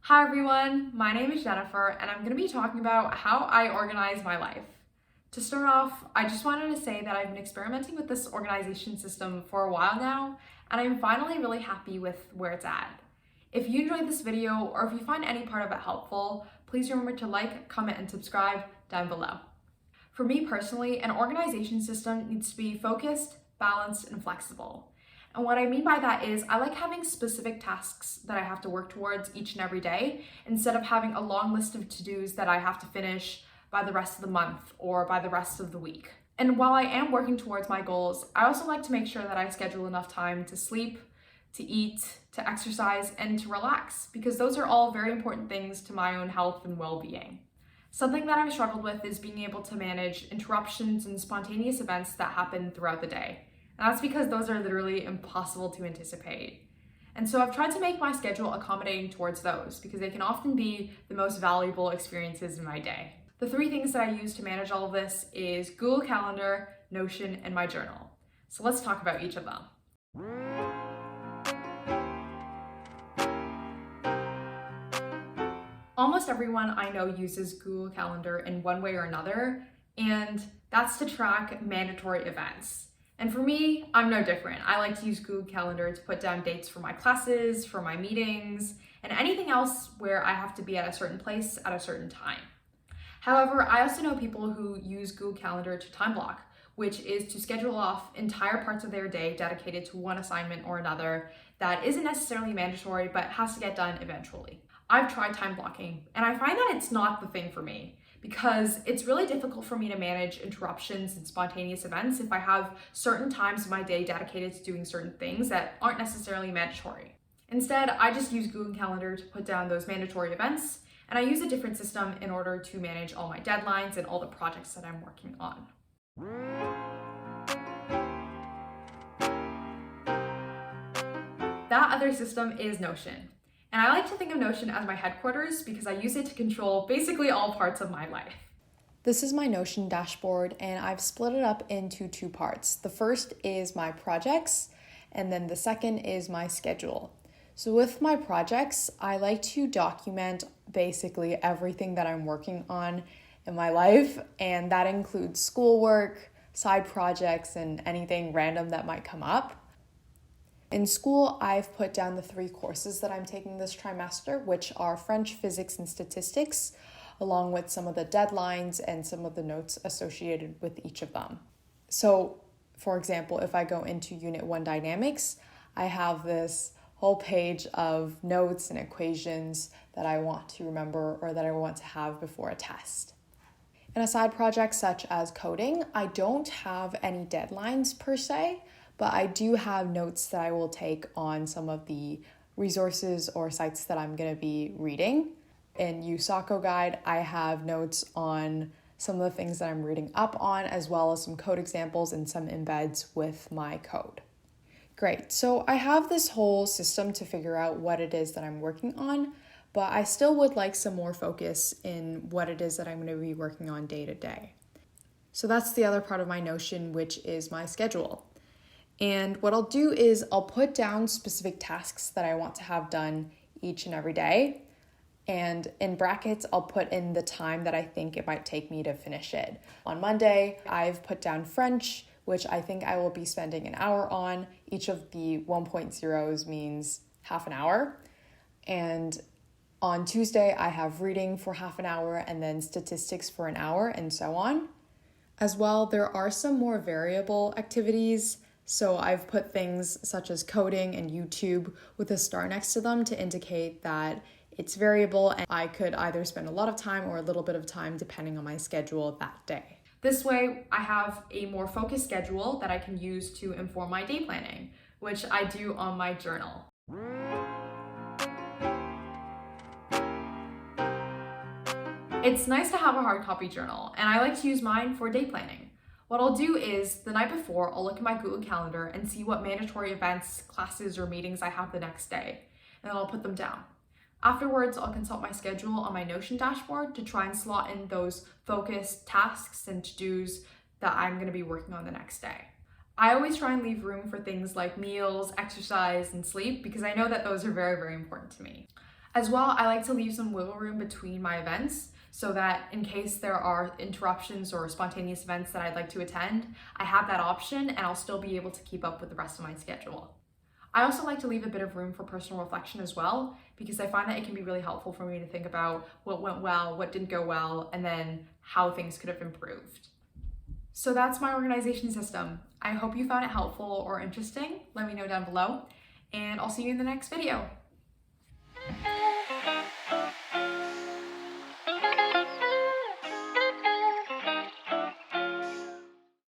Hi everyone, my name is Jennifer and I'm going to be talking about how I organize my life. To start off, I just wanted to say that I've been experimenting with this organization system for a while now and I'm finally really happy with where it's at. If you enjoyed this video or if you find any part of it helpful, please remember to like, comment, and subscribe down below. For me personally, an organization system needs to be focused, balanced, and flexible. And what I mean by that is I like having specific tasks that I have to work towards each and every day instead of having a long list of to-dos that I have to finish by the rest of the month or by the rest of the week. And while I am working towards my goals, I also like to make sure that I schedule enough time to sleep, to eat, to exercise, and to relax, because those are all very important things to my own health and well-being. Something that I've struggled with is being able to manage interruptions and spontaneous events that happen throughout the day. And that's because those are literally impossible to anticipate. And so I've tried to make my schedule accommodating towards those because they can often be the most valuable experiences in my day. The three things that I use to manage all of this is Google Calendar, Notion, and my journal. So let's talk about each of them. Almost everyone I know uses Google Calendar in one way or another, and that's to track mandatory events. And for me, I'm no different. I like to use Google Calendar to put down dates for my classes, for my meetings, and anything else where I have to be at a certain place at a certain time. However, I also know people who use Google Calendar to time block, which is to schedule off entire parts of their day dedicated to one assignment or another that isn't necessarily mandatory but has to get done eventually. I've tried time blocking, and I find that it's not the thing for me because it's really difficult for me to manage interruptions and spontaneous events if I have certain times of my day dedicated to doing certain things that aren't necessarily mandatory. Instead, I just use Google Calendar to put down those mandatory events, and I use a different system in order to manage all my deadlines and all the projects that I'm working on. That other system is Notion. And I like to think of Notion as my headquarters because I use it to control basically all parts of my life. This is my Notion dashboard and I've split it up into two parts. The first is my projects and then the second is my schedule. So with my projects, I like to document basically everything that I'm working on in my life, and that includes schoolwork, side projects, and anything random that might come up. In school, I've put down the 3 courses that I'm taking this trimester, which are French, Physics, and Statistics, along with some of the deadlines and some of the notes associated with each of them. So, for example, if I go into Unit 1 Dynamics, I have this whole page of notes and equations that I want to remember or that I want to have before a test. In a side project such as coding, I don't have any deadlines per se, but I do have notes that I will take on some of the resources or sites that I'm going to be reading. In USACO Guide, I have notes on some of the things that I'm reading up on, as well as some code examples and some embeds with my code. Great, so I have this whole system to figure out what it is that I'm working on, but I still would like some more focus in what it is that I'm going to be working on day to day. So that's the other part of my Notion, which is my schedule. And what I'll do is I'll put down specific tasks that I want to have done each and every day. And in brackets, I'll put in the time that I think it might take me to finish it. On Monday, I've put down French, which I think I will be spending an hour on. Each of the 1.0s means half an hour. And on Tuesday, I have reading for half an hour and then statistics for an hour and so on. As well, there are some more variable activities. So I've put things such as coding and YouTube with a star next to them to indicate that it's variable and I could either spend a lot of time or a little bit of time depending on my schedule that day. This way, I have a more focused schedule that I can use to inform my day planning, which I do on my journal. It's nice to have a hard copy journal, and I like to use mine for day planning. What I'll do is, the night before, I'll look at my Google Calendar and see what mandatory events, classes, or meetings I have the next day, and then I'll put them down. Afterwards, I'll consult my schedule on my Notion dashboard to try and slot in those focused tasks and to-dos that I'm going to be working on the next day. I always try and leave room for things like meals, exercise, and sleep because I know that those are very, very important to me. As well, I like to leave some wiggle room between my events so that in case there are interruptions or spontaneous events that I'd like to attend, I have that option and I'll still be able to keep up with the rest of my schedule. I also like to leave a bit of room for personal reflection as well, because I find that it can be really helpful for me to think about what went well, what didn't go well, and then how things could have improved. So that's my organization system. I hope you found it helpful or interesting. Let me know down below, and I'll see you in the next video.